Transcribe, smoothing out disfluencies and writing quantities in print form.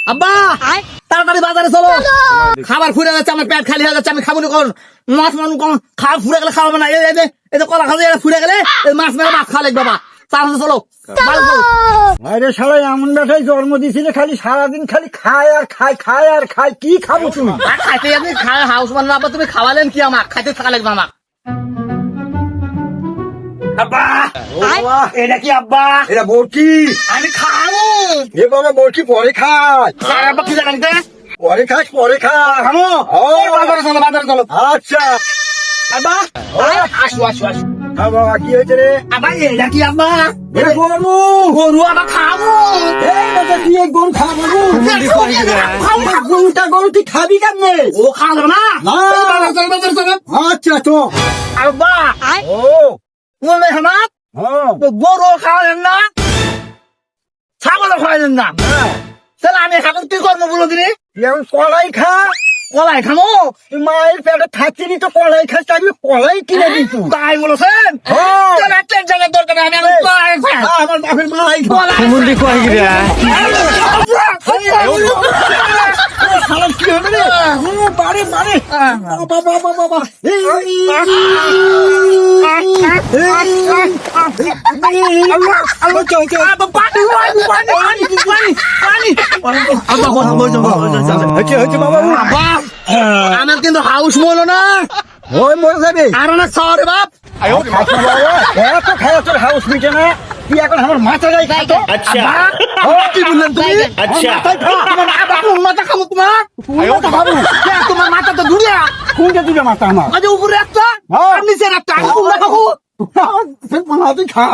আব্বা তাড়াতাড়ি বাজারে চলো, খাবার ফুরে যাচ্ছে, আমার পেট খালি হয়ে যাচ্ছে, আমি খাবো না। কোন মাছ মানুষ খাবার ফুরে গেলে খাওয়াবো না। এই যে কলা খাওয়া ফুরে গেলে মাছ মেরে মাছ খাওয়া লাগবে। বাবা তাড়াতাড়ি চলো, আরে শালা এমন বেটাই জন্ম দিছিলে, খালি সারাদিন খালি খায় আর খায়, খায় আর খায়। কি খাবো তুমি? খাইতে আপনি খায় হাউস মানে আব্বা, তুমি খাওয়ালেন কি আমাক? খাইতে থাকা লাগবে আমাক। আব্বা এটা কি আব্বা? এটা বরকি। আমি খাবো। এ বাবা বরকি পরে খায়। আব্বা কি জানেন? পরে খাস, পরে খায়। খামো বাজারে চলো, বাজারে চলো। আচ্ছা আব্বা আসো আসো আসো। হ্যাঁ বাবা, কি হয়েছে রে? আব্বা এটা কি আব্বা? এটা গরু। গরু আবার খাবো। এই বাবা, তুই এই গরু খাবো? গরুটা গরু তুই খাবি কেমনে? ও খাবো না। না। বাজারে চলো, বাজারে চলো। আচ্ছা তো। আব্বা ও বলবে হামাক হ্যাঁ গরু খাওয়ালেন না, ছাগলও খাওয়ালেন না, তাহলে আমি এখন কি করবো বলো দিনি? তুই এখন কলাই খা। কলাই খামো? তুই মায়ের পেটে থাকছিলি তো কলাই খাস, তাই আমি কলাই কিনে দিতু। তাই বলেছেন? হ্যাঁ। তাহলে একটা জায়গার দরকার নেই, আমি এখন কলাই খাই। আমার বাপের মাই খা। কলাই শালা কি হবে রে? বাড়ে বাড়ে। বাবা বাবা বাবা। আব্বা, পানি, পানি, পানি, পানি, পানি, পানি। আব্বা, হচ্ছে বাবা। আব্বা, আমার কিন্তু হাউস মলো না, ওই মরে যাবে। আর না শহরে বাপ। এত খাওয়া তোর হাউস মিটে না। তুই এখন আমার মাথা গায়ে খাতো। আব্বা, কি বললেন তুমি? মাথায় খা। আব্বা, কোন মাথা খাবো তোমার? মাথা খাবো। কে, তোমার মাথা তো দূরে, কোনটা দিবে মাথা আমার? আজ উপরে একটা হ্যাঁ। আর নিচের একটা, আমি কোন মাথা খাবো? তুই খা।